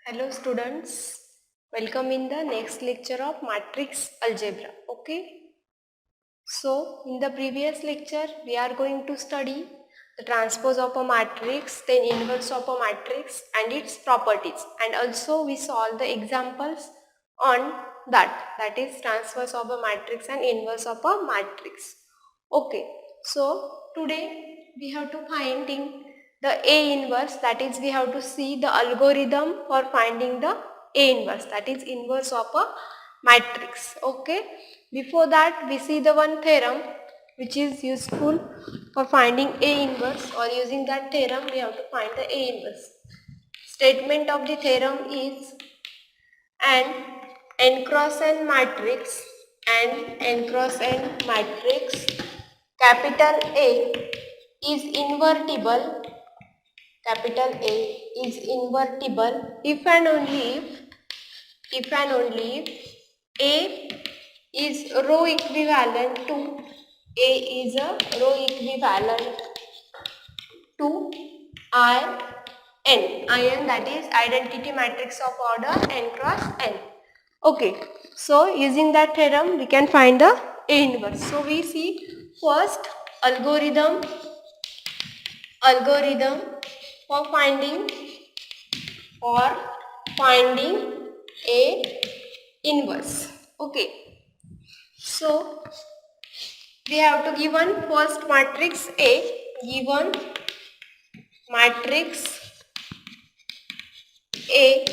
Hello students, welcome in the next lecture of matrix algebra. Okay, so in the previous lecture we are going to study the transpose of a matrix, then inverse of a matrix and its properties, and also we solve the examples on that is transpose of a matrix and inverse of a matrix. Okay, so today we have to finding the A inverse, that is we have to see the algorithm for finding the A inverse, that is inverse of a matrix. Okay, before that we see the one theorem which is useful for finding A inverse, or using that theorem we have to find the A inverse. Statement of the theorem is an n cross n matrix and n cross n matrix capital A is invertible, capital A is invertible if and only if A is row equivalent to A is a row equivalent to IN, that is identity matrix of order n cross n. Okay, so using that theorem we can find the A inverse. So we see first algorithm for finding A inverse. Okay, so we have to given first matrix A, given matrix A,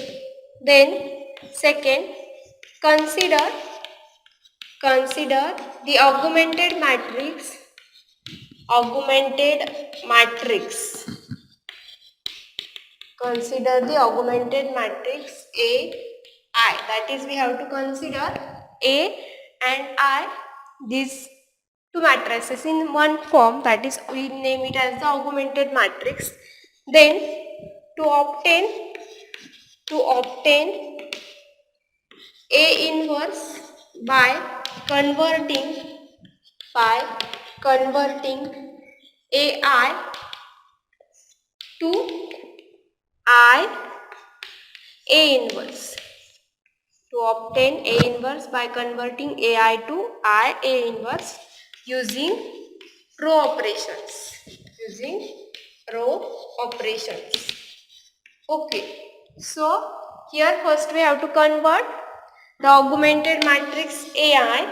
then second consider the augmented matrix consider the augmented matrix A I, that is we have to consider A and I, these two matrices in one form, that is we name it as the augmented matrix. Then to obtain A inverse by converting AI to A inverse. To obtain A inverse by converting AI to A inverse using row operations. Okay, so here first we have to convert the augmented matrix AI.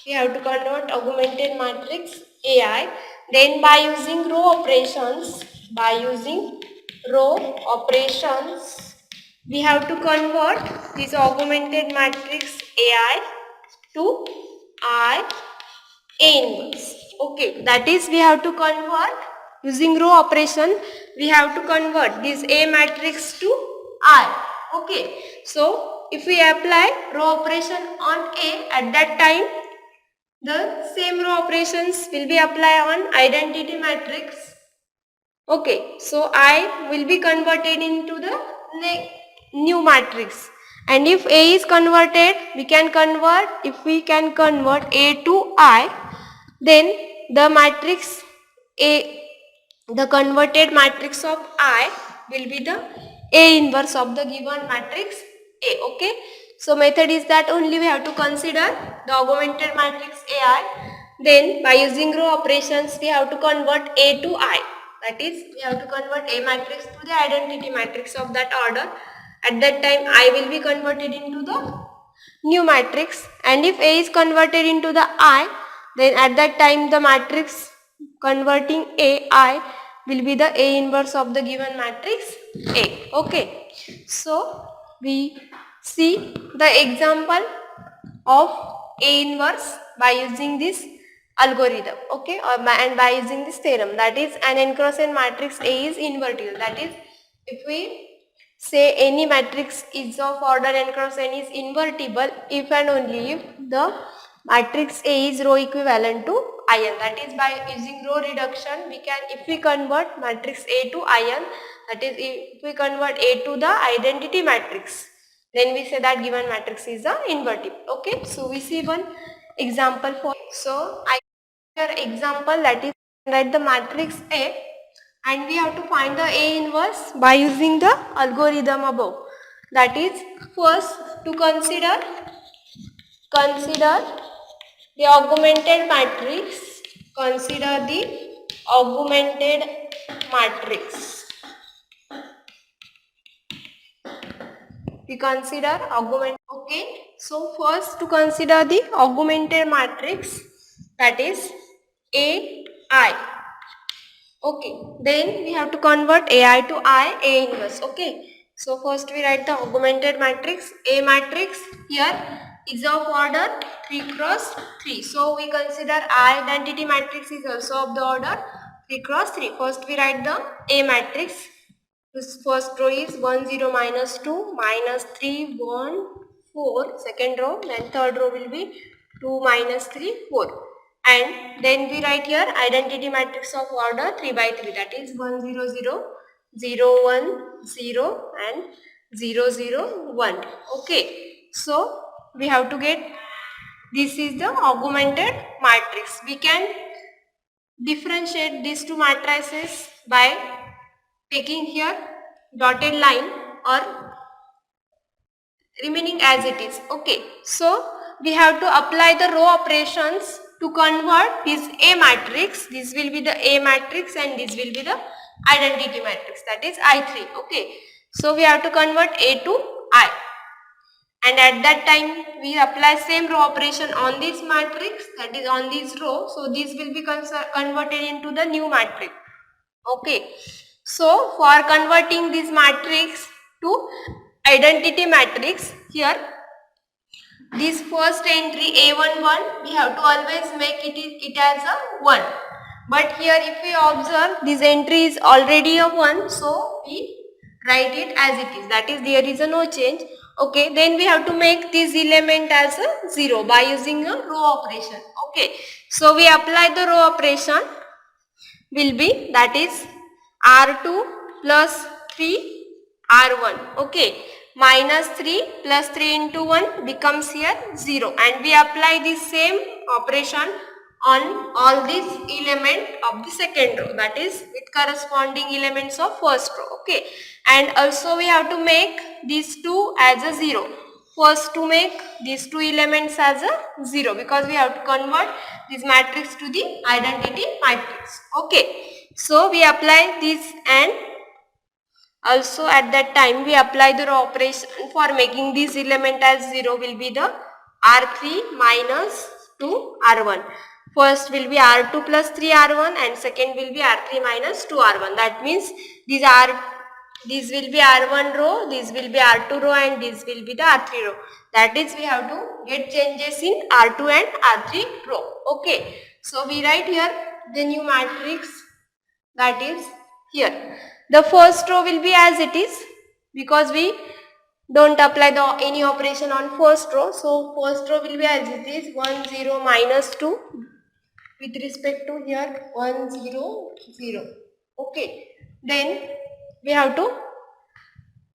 We have to convert augmented matrix AI. Then by using row operations, we have to convert this augmented matrix AI to A inverse. Okay, that is we have to convert using row operation. We have to convert this A matrix to I. Okay, so if we apply row operation on A, at that time the same row operations will be applied on identity matrix. Okay, so I will be converted into the new matrix, and if A is converted, if we can convert A to I, then the matrix A, the converted matrix of I will be the A inverse of the given matrix A. Okay, so method is that only we have to consider the augmented matrix AI, then by using row operations we have to convert A to I, that is we have to convert A matrix to the identity matrix of that order. At that time I will be converted into the new matrix, and if A is converted into the I, then at that time the matrix converting AI will be the A inverse of the given matrix A. Okay, so we see the example of A inverse by using this algorithm. Okay, and by using this theorem, that is an n cross n matrix A is invertible, that is if we say any matrix is of order n cross n is invertible if and only if the matrix A is row equivalent to IN, that is by using row reduction we can, if we convert matrix A to IN, that is if we convert A to the identity matrix, then we say that given matrix is a invertible. Okay, so we see one example for, so I here example, that is write the matrix A and we have to find the A inverse by using the algorithm above. That is, first to consider the augmented matrix. Consider the augmented matrix. We consider augmented. Okay. So first to consider the augmented matrix, that is AI. Okay. Then we have to convert AI to A inverse. Okay. So first we write the augmented matrix. A matrix here is of order 3 cross 3. So we consider identity matrix is also of the order 3 cross 3. First we write the A matrix. This first row is 1 0 minus 2 minus 3 1 4. Second row, then third row will be 2 minus 3 4. And then we write here identity matrix of order 3 by 3, that is 1 0 0 0 1 0 and 0 0 1. Okay. So we have to get, this is the augmented matrix. We can differentiate these two matrices by taking here dotted line or remaining as it is. Okay. So we have to apply the row operations to convert this A matrix. This will be the A matrix and this will be the identity matrix, that is I3. Okay. So we have to convert A to I. And at that time we apply same row operation on this matrix, that is on this row. So this will be converted into the new matrix. Okay. So for converting this matrix to identity matrix, here this first entry A11 we have to always make it as a 1. But here if we observe, this entry is already a 1, so we write it as it is, that is there is a no change. Okay, then we have to make this element as a 0 by using a row operation. Okay, so we apply the row operation, will be, that is R2 plus 3 R1. Okay, minus 3 plus 3 into 1 becomes here 0, and we apply the same operation on all these elements of the second row, that is with corresponding elements of first row. Okay, and also we have to make these two as a 0. First to make these two elements as a 0, because we have to convert this matrix to the identity matrix. Okay, so we apply this, and also at that time we apply the row operation for making this element as 0 will be the R3 minus 2 R1. First will be R2 plus 3 R1 and second will be R3 minus 2 R1. That means this will be R1 row, this will be R2 row and this will be the R3 row. That is, we have to get changes in R2 and R3 row. Okay. So we write here the new matrix, that is here. The first row will be as it is because we don't apply any operation on first row. So first row will be as it is, 1 0 minus 2 with respect to here 1 0 0. Okay. Then we have to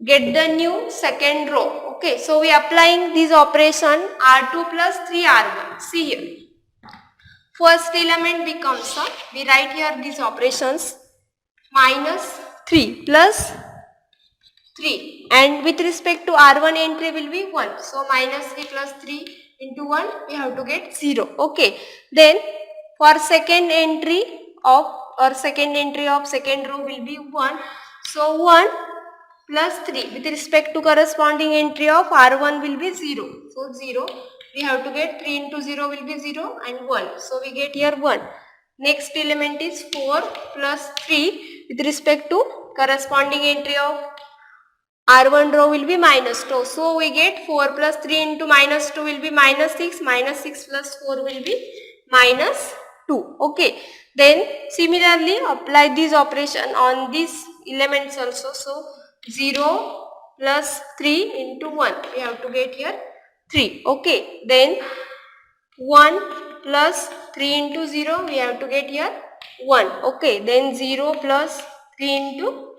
get the new second row. Okay. So we are applying this operation R2 plus 3 R1. See here. First element becomes, we write here these operations, minus 3 plus 3, and with respect to R1 entry will be 1. So minus 3 plus 3 into 1 we have to get 0. Okay. Then for second entry of second row will be 1. So 1 plus 3 with respect to corresponding entry of R1 will be 0. So 0. We have to get 3 into 0 will be 0 and 1. So we get here 1. Next element is 4 plus 3 with respect to corresponding entry of R1 row will be minus 2. So we get 4 plus 3 into minus 2 will be minus 6. Minus 6 plus 4 will be minus 2. Okay. Then similarly apply this operation on these elements also. So 0 plus 3 into 1. We have to get here 3. Okay. Then 1 plus 3 into 0. We have to get here 1. Okay. Then 0 plus 3 into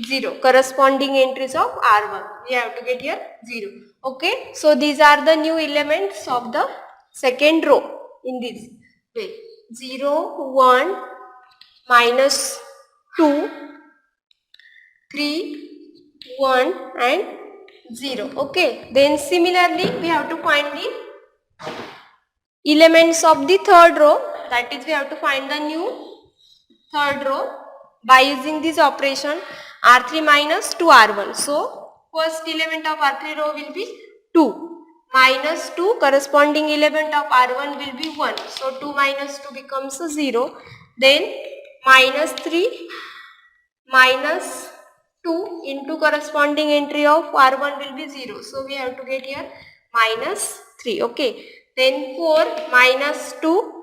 0. Corresponding entries of R1. We have to get here 0. Okay. So these are the new elements of the second row in this way. 0, 1, minus 2, 3, 1 and 0. Okay. Then similarly we have to find the elements of the third row. That is, we have to find the new third row by using this operation R3 minus 2R1. So first element of R3 row will be 2. Minus 2, corresponding element of R1 will be 1. So 2 minus 2 becomes 0. Then minus 3 minus 2 into corresponding entry of R1 will be 0. So we have to get here minus 3. Okay. Then 4 minus 2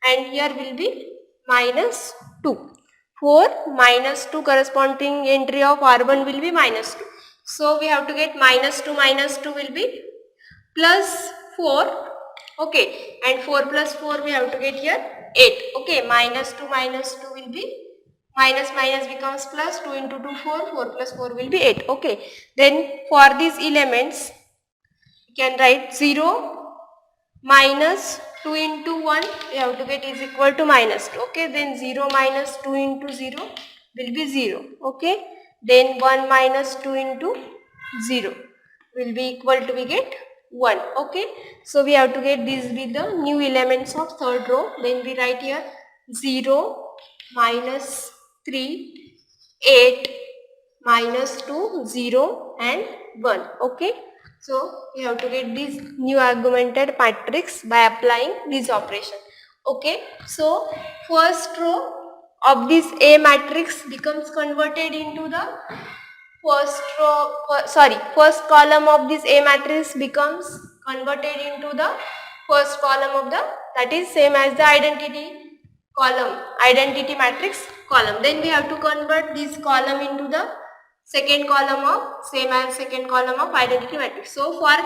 and here will be minus 2. 4 minus 2, corresponding entry of R1 will be minus 2. So we have to get minus 2 will be plus 4. Okay. And 4 plus 4 we have to get here 8. Okay. Minus 2 will be minus becomes plus, 2 into 2 4, 4 plus 4 will be 8. Okay. Then for these elements you can write 0 minus 2 into 1 we have to get is equal to minus 2. Okay. Then 0 minus 2 into 0 will be 0. Okay. Then 1 minus 2 into 0 will be equal to, we get 1. Okay. So we have to get these be the new elements of third row. Then we write here 0 minus 3, 8, minus 2, 0 and 1. Okay. So we have to get this new augmented matrix by applying this operation. Okay. So first row of this A matrix becomes converted into the first column of this A matrix becomes converted into the first column of the, that is same as the identity matrix column. Then we have to convert this column into the second column of, same as second column of identity matrix. So for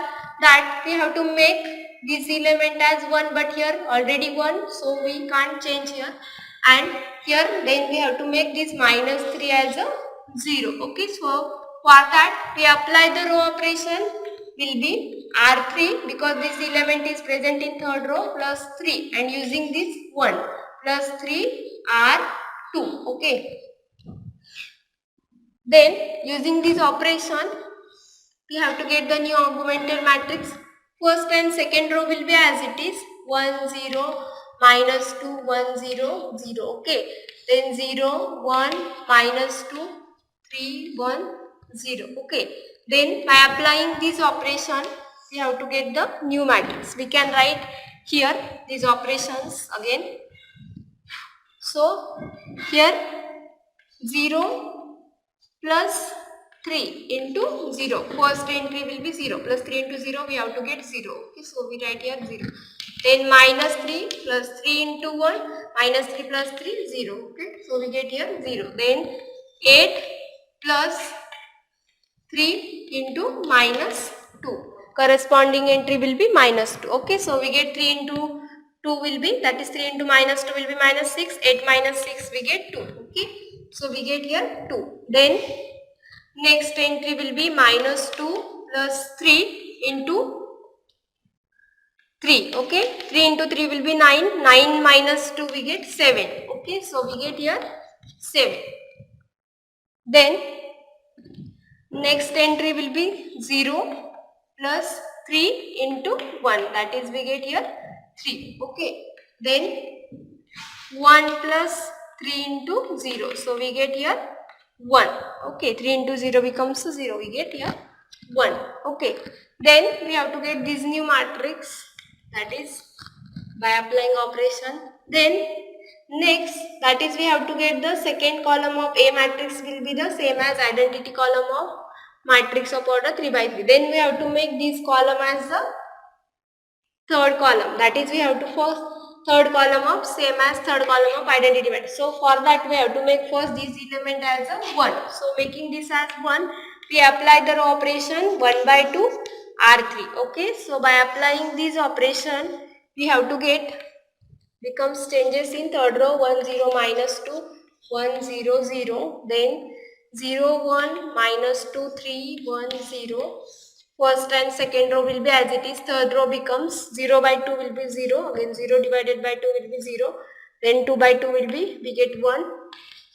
that we have to make this element as 1, but here already 1, so we can't change here. And here then we have to make this minus 3 as a 0. Okay. So for that we apply the row operation will be R3, because this element is present in third row, plus 3, and using this 1 plus 3 R2. Okay. Then using this operation we have to get the new augmented matrix. First and second row will be as it is, 1 0 minus 2 1 0 0. Okay. Then 0 1 minus 2 3 1 0. Okay. Then by applying this operation we have to get the new matrix. We can write here these operations again. So here 0 plus 3 into 0. First entry will be 0. Plus 3 into 0 we have to get 0. Okay. So we write here 0. Then minus 3 plus 3 into 1. Minus 3 plus 3 0. Okay. So we get here 0. Then 8 plus 3 into minus 2. Corresponding entry will be minus 2. Okay. So we get 3 into 2 will be, that is 3 into minus 2 will be minus 6. 8 minus 6 we get 2. Okay. So we get here 2. Then next entry will be minus 2 plus 3 into 3. Okay. 3 into 3 will be 9. 9 minus 2 we get 7. Okay. So we get here 7. Then next entry will be 0 plus 3 into 1. That is, we get here 3. Okay. Then 1 plus 3 into 0. So we get here 1. Okay. 3 into 0 becomes 0. We get here 1. Okay. Then we have to get this new matrix, that is by applying operation. Then next, that is we have to get the second column of A matrix will be the same as identity column of matrix of order 3 by 3. Then we have to make this column as the third column, that is we have to first third column of same as third column of identity matrix. So for that we have to make first this element as a 1. So making this as 1, we apply the row operation 1 by 2 R3. Okay. So by applying this operation we have to get, becomes changes in third row 1 0 minus 2 1 0 0. Then 0 1 minus 2 3 1 0. First and second row will be as it is. Third row becomes 0 by 2 will be 0. Again 0 divided by 2 will be 0. Then 2 by 2 will be, we get 1.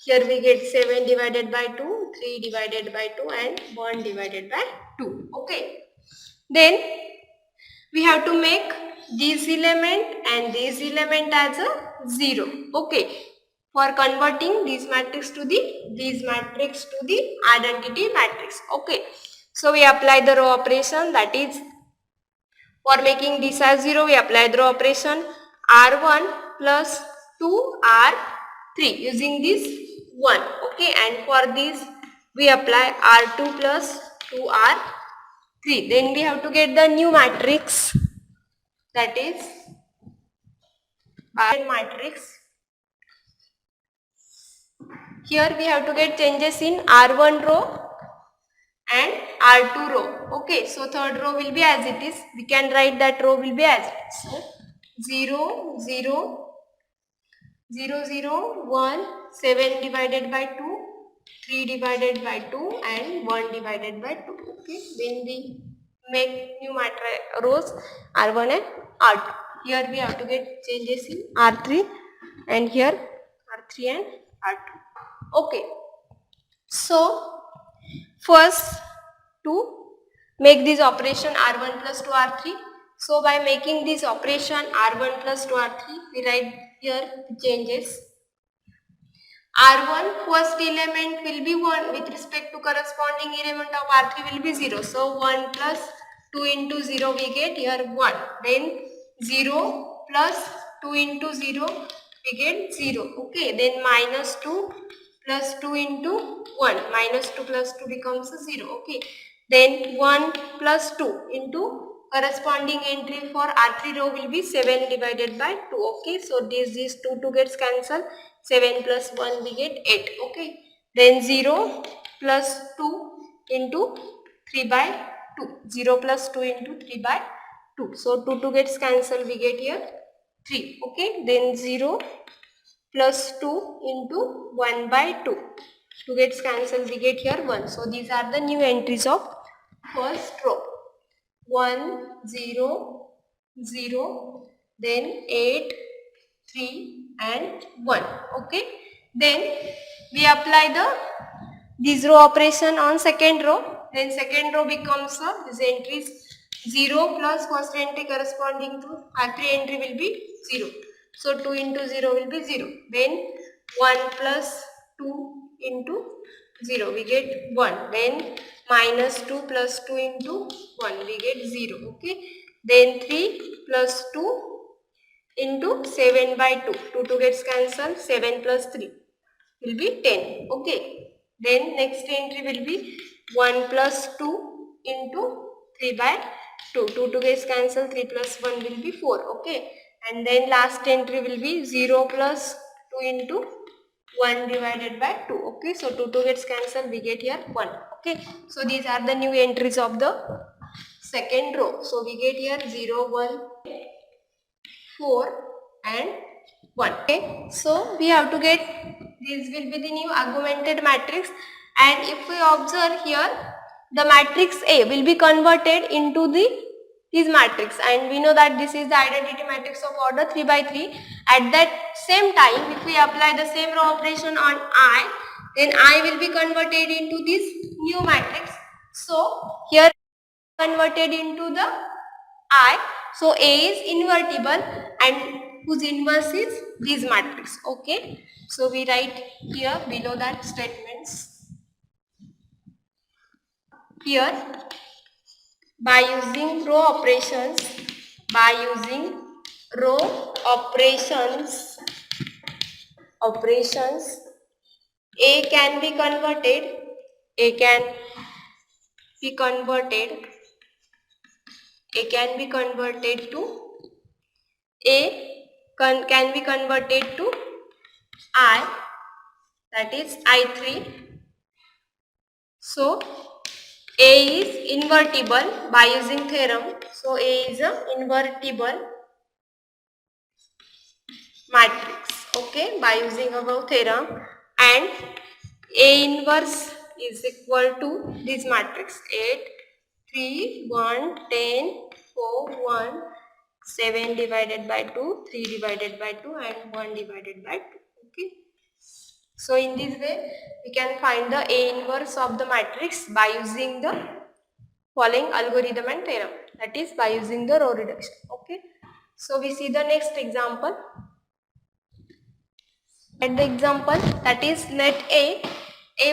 Here we get 7 divided by 2, 3 divided by 2 and 1 divided by 2. Okay. Then we have to make this element and this element as a 0. Okay. For converting this matrix to the identity matrix. Okay. So we apply the row operation, that is, for making this as 0, we apply the row operation R1 plus 2 R3 using this 1. Okay, and for this we apply R2 plus 2 R3. Then we have to get the new matrix, that is matrix. Here we have to get changes in R1 row and R2 row. Okay, so third row will be as it is. We can write that row will be as it is. So 0, 0, 0, 0, 1, 7 divided by 2, 3 divided by 2 and 1 divided by 2. Okay, then we make new rows R1 and R2. Here we have to get changes in R3 and here R3 and R2. Okay, so first to make this operation R1 plus 2 R3. So by making this operation R1 plus 2 R3, we write here changes. R1 first element will be 1 with respect to corresponding element of R3 will be 0. So 1 plus 2 into 0 we get here 1. Then 0 plus 2 into 0 we get 0. Okay, then minus 2 plus 2 into 1. Minus 2 plus 2 becomes 0. Okay, then 1 plus 2 into corresponding entry for R3 row will be 7 divided by 2. Okay, so these 2 gets cancelled. 7 plus 1 we get 8. Okay, then 0 plus 2 into 3 by 2. 0 plus 2 into 3 by 2. So 2 gets cancelled, we get here 3. Okay, then 0 plus 2 into 1 by 2. 2 gets cancelled, we get here 1. So these are the new entries of first row. 1, 0, 0, then 8, 3 and 1. Okay, then we apply this row operation on second row. Then second row becomes this entries 0 plus first entry corresponding to R3 entry will be 0. So 2 into 0 will be 0. Then 1 plus 2 into 0 we get 1. Then minus 2 plus 2 into 1 we get 0. Okay, then 3 plus 2 into 7 by 2. 2 gets cancelled. 7 plus 3 will be 10. Okay, then next entry will be 1 plus 2 into 3 by 2. 2 gets cancelled. 3 plus 1 will be 4. Okay, and then last entry will be 0 plus 2 into 1 divided by 2. Okay, so 2 gets cancelled, we get here 1. Okay, so these are the new entries of the second row. So we get here 0, 1, 4 and 1. Okay, so we have to get, this will be the new augmented matrix, and if we observe here, the matrix A will be converted into this matrix, and we know that this is the identity matrix of order 3 by 3. At that same time, if we apply the same row operation on I, then I will be converted into this new matrix. So here converted into the I. So A is invertible and whose inverse is this matrix. Okay, so we write here below that statements. Here by using row operations, A can be converted to can be converted to I, that is I3. So A is invertible by using theorem. So A is a invertible matrix. Okay, by using above theorem, and A inverse is equal to this matrix 8, 3, 1, 10, 4, 1, 7 divided by 2, 3 divided by 2 and 1 divided by 2. Okay, So in this way we can find the A inverse of the matrix by using the following algorithm and theorem, that is by using the row reduction. Okay, so we see the next example. At the example, that is let A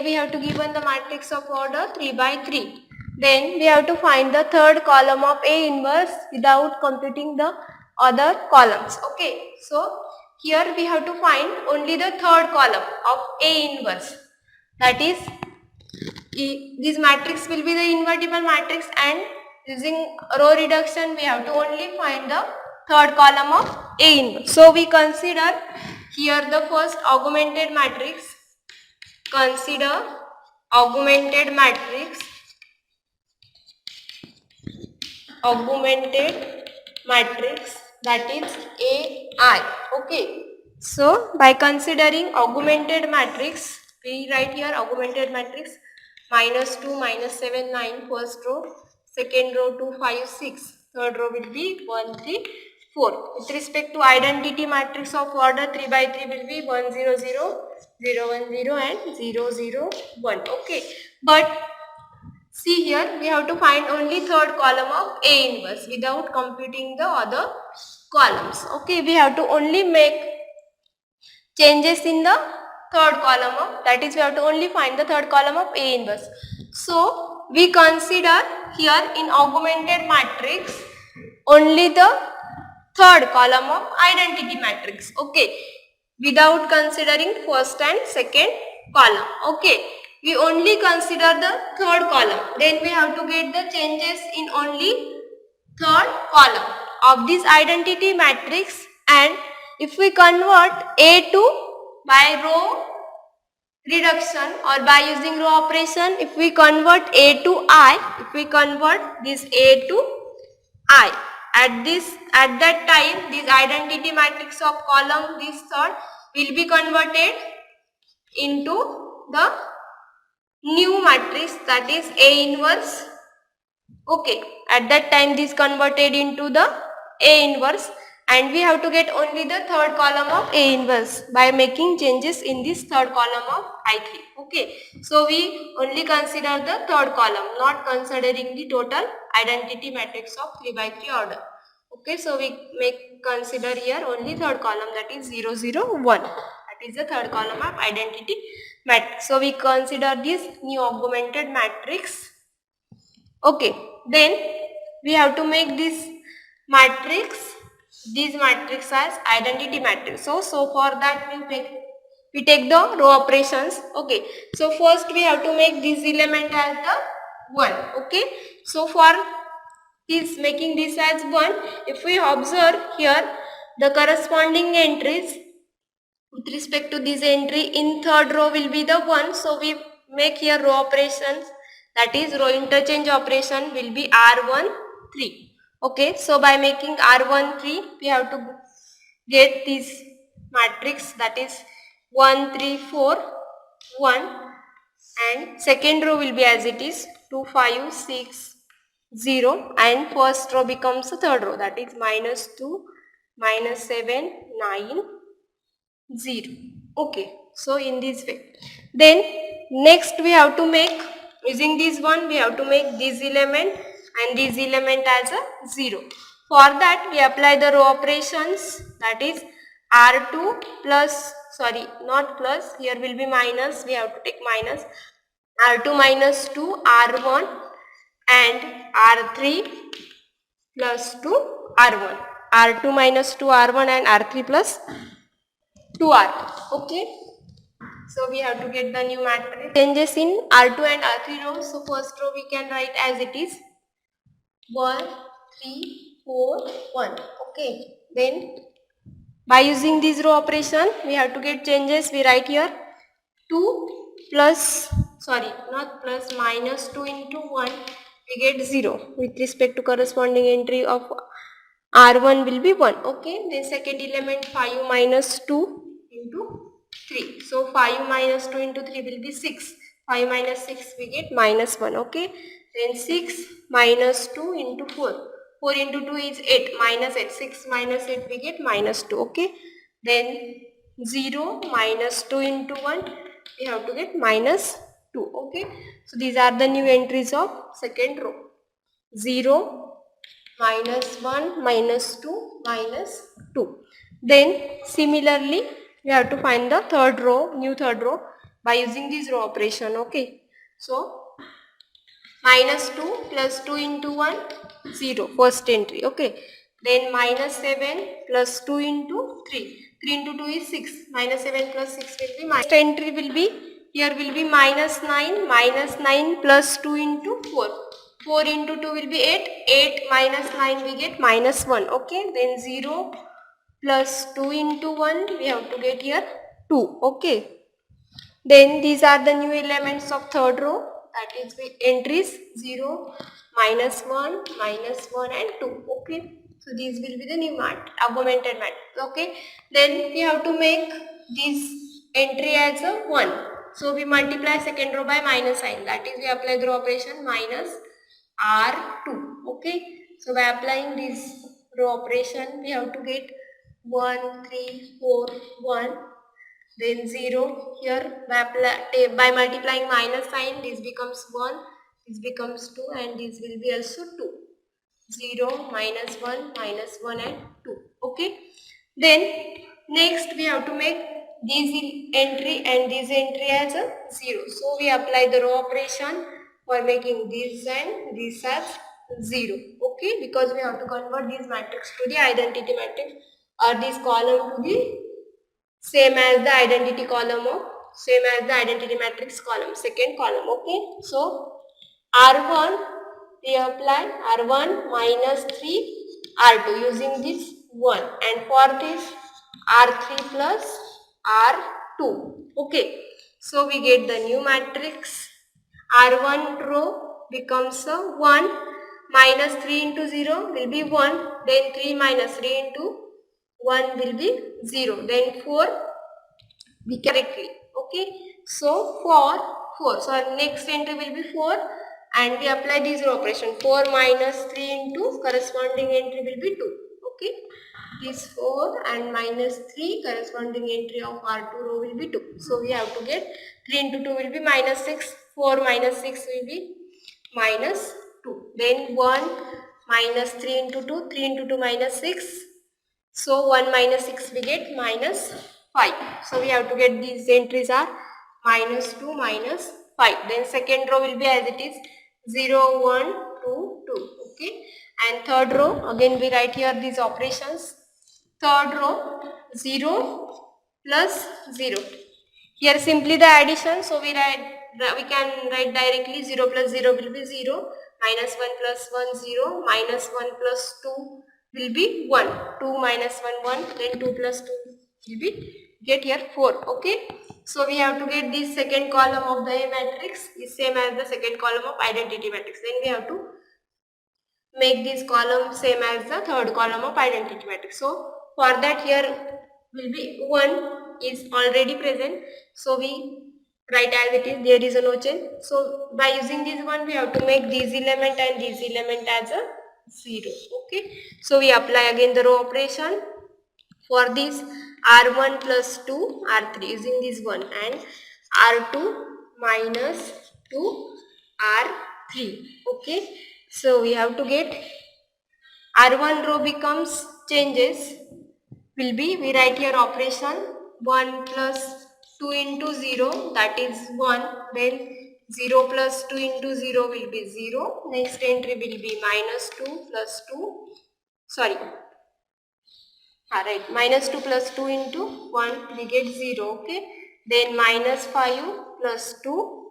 we have to given the matrix of order 3 by 3. Then we have to find the third column of A inverse without computing the other columns. Okay, so here we have to find only the third column of A inverse. That is, this matrix will be the invertible matrix, and using row reduction we have to only find the third column of A inverse. So we consider here the first augmented matrix. Consider augmented matrix. Augmented matrix, that is AI. Okay. So by considering augmented matrix, we write here augmented matrix -2, -7, 9 first row, second row 2, 5, 6, third row will be 1, 3, 4. With respect to identity matrix of order 3 by 3 will be 1, 0, 0, 0, 1, 0 and 0, 0, 1. Okay, but see here we have to find only third column of A inverse without computing the other columns. Okay, we have to only make changes in the third column of, that is we have to only find the third column of A inverse. So we consider here in augmented matrix only the third column of identity matrix. Okay, without considering first and second column. Okay, we only consider the third column, then we have to get the changes in only third column of this identity matrix. And if we convert A to by row reduction or by using row operation, if we convert A to I, if we convert this A to I, at that time this identity matrix of column, this third, will be converted into the new matrix, that is A inverse. Okay, at that time this converted into the A inverse, and we have to get only the third column of A inverse by making changes in this third column of I3. Okay, so we only consider the third column, not considering the total identity matrix of 3 by 3 order. Okay, so we consider here only third column, that is 0, 0, 1. That is the third column of identity matrix. So we consider this new augmented matrix. Okay, then we have to make this matrix as identity matrix. So for that we take the row operations. Okay, so first we have to make this element as the 1. Okay, so for this making this as 1, if we observe here the corresponding entries with respect to this entry in third row will be the 1. So we make here row operations, that is row interchange operation will be R1, 3. Okay, so by making R1, 3 we have to get this matrix, that is 1, 3, 4, 1, and second row will be as it is 2, 5, 6, 0, and first row becomes the third row, that is -2, -7, 9, 0. Okay, so in this way. Then next we have to make, using this one we have to make this element and this element as a 0. For that we apply the row operations, that is R2 plus, sorry, not plus, here will be minus, we have to take minus, R2 minus 2, R1 and R3 plus 2, R1. R2 minus 2, R1 and R3 plus 2R. Okay, so we have to get the new matrix. Changes in R2 and R3 rows. So first row we can write as it is 1, 3, 4, 1. Okay, then by using this row operation we have to get changes. We write here 2 plus, sorry, not plus, minus 2 into 1 we get 0 with respect to corresponding entry of R1 will be 1. Okay, then second element 5 minus 2 into 3. So 5 minus 2 into 3 will be 6. 5 minus 6 we get minus 1. Okay, then 6 minus 2 into 4. 4 into 2 is 8, minus 8. 6 minus 8 we get minus 2. Okay, then 0 minus 2 into 1, we have to get minus 2. Okay, so these are the new entries of second row. 0, minus 1, minus 2, minus 2. Then similarly, we have to find the third row, new third row, by using this row operation. Okay, so minus 2 plus 2 into 1, 0, first entry. Okay, then minus 7 plus 2 into 3. 3 into 2 is 6. Minus 7 plus 6 will be minus. Next entry will be, here will be minus 9. Minus 9 plus 2 into 4. 4 into 2 will be 8. 8 minus 9 we get minus 1. Okay, then 0 plus 2 into 1 we have to get here 2. Okay. Then these are the new elements of third row, that is the entries 0, minus 1, minus 1 and 2. Okay. So these will be the new augmented matrix. Okay. Then we have to make this entry as a 1. So we multiply second row by minus sign, that is we apply the row operation minus R2. Okay. So by applying this row operation we have to get 1, 3, 4, 1. Then 0 here by multiplying minus sign, this becomes 1, this becomes 2 and this will be also 2. 0, minus 1 and 2. Okay. Then next we have to make this entry and this entry as a 0. So we apply the row operation for making this and this as 0. Okay, because we have to convert this matrix to the identity matrix or this column to the same as the identity column of matrix column, second column. Okay, so R1 we apply R1 minus 3 R2 using this 1 and for this R3 plus R2. Okay, so we get the new matrix. R1 row becomes a 1, minus 3 into 0 will be 1, then 3 minus 3 into 1 will be 0, then 4 we correctly. Okay, so for 4, so our next entry will be 4 and we apply this row operation, 4 minus 3 into corresponding entry will be 2. Okay, this 4 and minus 3 corresponding entry of R2 row will be 2. So we have to get 3 into 2 will be minus 6, 4 minus 6 will be minus 2, then 1 minus 3 into 2, 3 into 2 minus 6. So 1 minus 6 we get minus 5. So we have to get these entries are minus 2, minus 5. Then second row will be as it is 0, 1, 2, 2. Okay. And third row, again we write here these operations. Third row 0 plus 0. Here simply the addition. So we can write directly 0 plus 0 will be 0. Minus 1 plus 1 0. Minus 1 plus 2 will be 1. 2 minus 1 1. Then 2 plus 2 will be get here 4. Okay. So we have to get this second column of the A matrix is same as the second column of identity matrix. Then we have to make this column same as the third column of identity matrix. So for that here will be 1 is already present. So we write as it is, there is a no change. So by using this one we have to make this element and this element as a 0. Okay. So we apply again the row operation. For this R1 plus 2 R3 using this one and R2 minus 2 R3. Okay. So we have to get R1 row becomes changes will be, we write here operation 1 plus 2 into 0, that is 1, then 0 plus 2 into 0 will be 0, next entry will be minus 2 plus 2, sorry, right, minus 2 plus 2 into 1 we get 0, okay, then minus 5 plus 2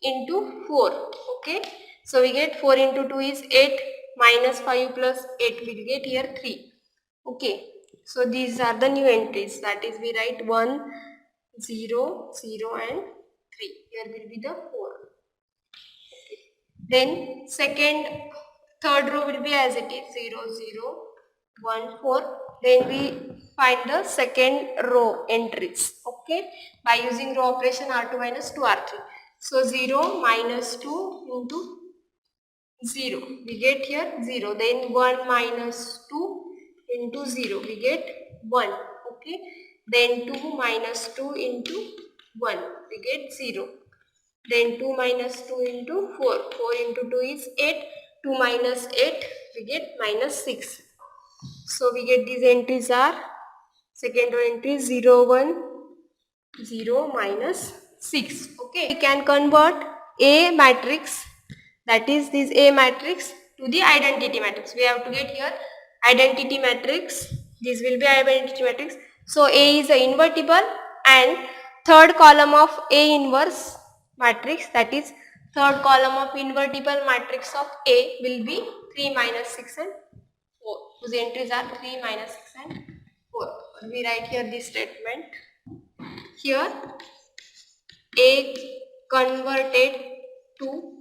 into 4, okay, so we get 4 into 2 is 8, minus 5 plus 8 will get here 3, okay. So these are the new entries, that is we write 1, 0, 0 and 3. Here will be the 4. Okay. Then third row will be as it is 0, 0, 1, 4. Then we find the second row entries. Okay. By using row operation R2 minus 2 R3. So 0 minus 2 into 0. We get here 0. Then 1 minus 2 into 0 we get 1, okay. then 2 minus 2 into 1, we get 0. Then 2 minus 2 into 4, 4 into 2 is 8, 2 minus 8, we get minus 6. So we get these entries are, second row entry 0, 1, 0, minus 6. Okay, we can convert A matrix, that is this A matrix, to the identity matrix. We have to get here identity matrix. This will be identity matrix. So A is a invertible and third column of A inverse matrix, that is third column of invertible matrix of A will be 3, minus 6 and 4. Whose entries are 3, minus 6 and 4. We write here this statement. Here A converted to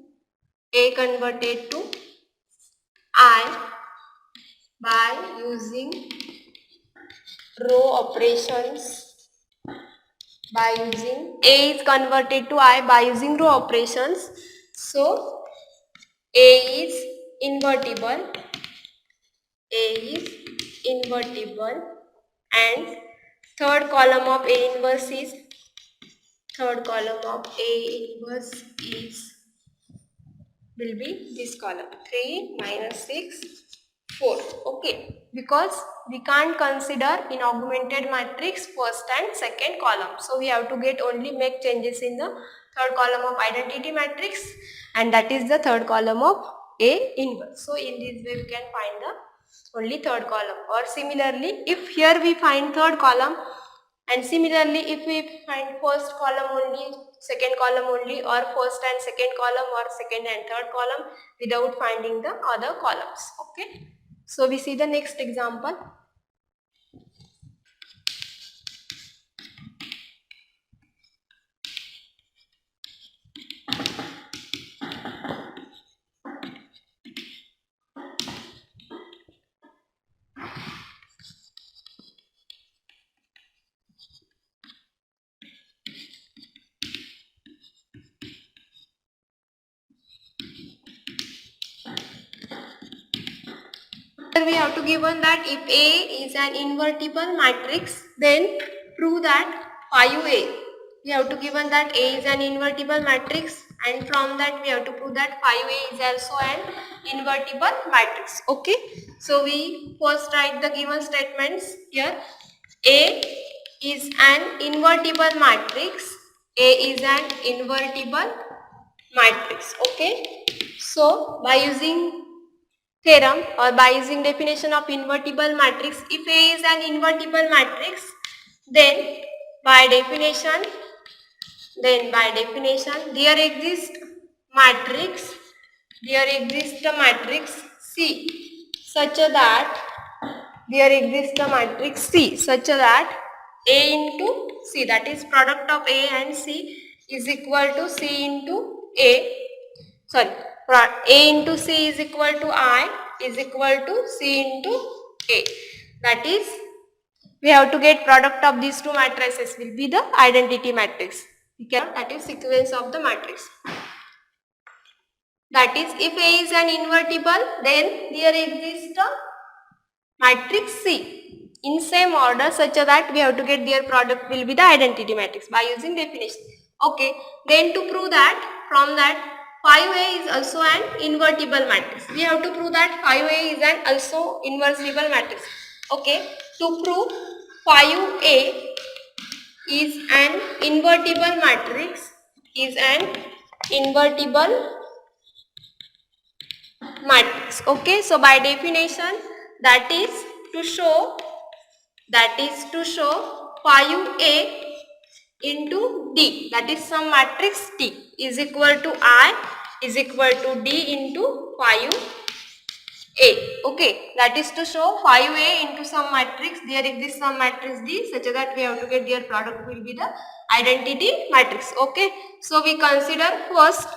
I by using row operations. By using A is converted to I by using row operations. So A is invertible. A is invertible and third column of A inverse is will be this column 3, minus 6, 4. Okay, because we can't consider in augmented matrix first and second column, so we have to make changes in the third column of identity matrix, and that is the third column of A inverse. So in this way we can find the only third column. Or similarly, if here we find third column, and similarly if we find first column only, second column only, or first and second column, or second and third column without finding the other columns. Okay, so we see the next example. Here we have to given that if A is an invertible matrix, then prove that 5A. We have to given that A is an invertible matrix, and from that we have to prove that 5A is also an invertible matrix. Okay, so we first write the given statements here. A is an invertible matrix. A is an invertible matrix. Okay, so by using theorem or by using definition of invertible matrix, if A is an invertible matrix, then by definition there exists a matrix C such that A into C, that is product of A and C, is equal to C into A. A into C is equal to I is equal to C into A. That is, we have to get product of these two matrices will be the identity matrix. That is sequence of the matrix. That is, if A is an invertible, then there exists a matrix C in same order such that we have to get their product will be the identity matrix by using definition. Okay, then to prove that, from that 5A is also an invertible matrix. We have to prove that 5A is an also inversible matrix. Okay, to prove 5A is an invertible matrix, Okay, so by definition, that is to show 5A into D, that is some matrix T is equal to I is equal to D into 5A. Okay, that is to show 5A into some matrix, there exists some matrix D such that we have to get their product will be the identity matrix. Okay, so we consider first,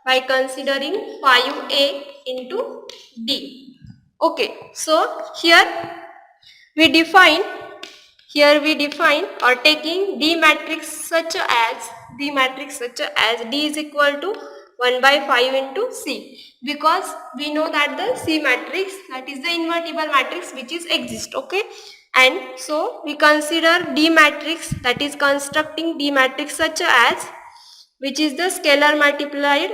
by considering 5A into D. Okay, so here we define or taking D matrix such as D is equal to 1 by 5 into C, because we know that the C matrix, that is the invertible matrix which is exist. Okay, And so we consider D matrix, that is constructing D matrix such as, which is the scalar multiplied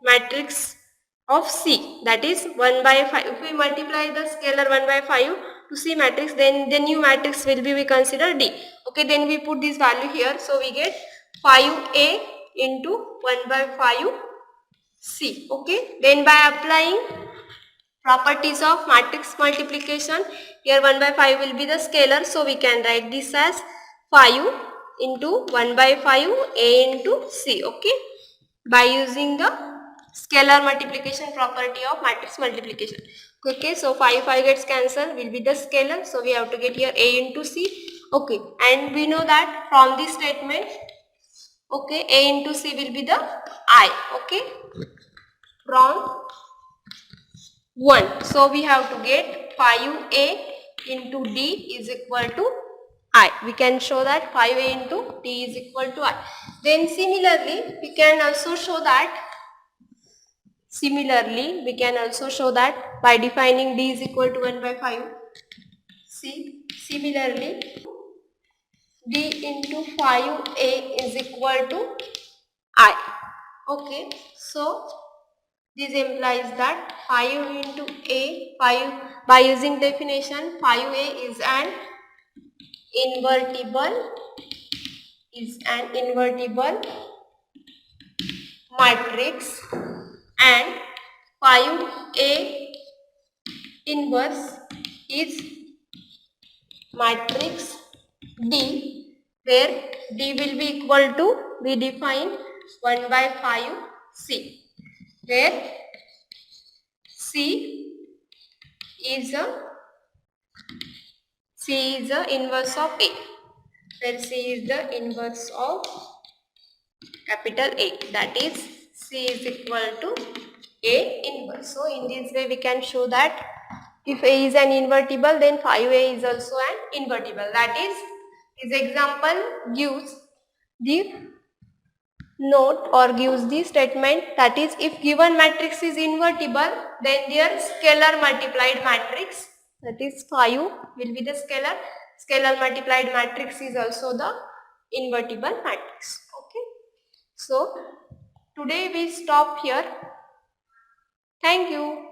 matrix of C, that is 1 by 5. If we multiply the scalar 1 by 5 to C matrix, then the new matrix will be, we consider D. Okay, then we put this value here, so we get 5A into 1 by 5 C. Okay, then by applying properties of matrix multiplication, here 1 by 5 will be the scalar, so we can write this as 5 into 1 by 5 A into C. Okay, by using the scalar multiplication property of matrix multiplication. Okay, so 5 gets cancelled, will be the scalar, so we have to get here A into C. Okay, and we know that from this statement, okay, A into C will be the I. Okay, from 1. So we have to get 5A into D is equal to I. We can show that 5A into D is equal to I. Then similarly, we can also show that by defining D is equal to 1 by 5. See, similarly, D into 5A is equal to I. Okay, so this implies that 5 into A, 5, by using definition, 5A is an invertible matrix, and 5A inverse is matrix D, where D will be equal to, we define 1 by 5 C, where C is a inverse of A, where C is the inverse of capital A, that is C is equal to A inverse. So in this way we can show that if A is an invertible, then 5A is also an invertible. That is, this example gives the note or gives the statement, that is, if given matrix is invertible, then their scalar multiplied matrix, that is 5 will be the scalar multiplied matrix is also the invertible matrix. Okay, so today we stop here. Thank you.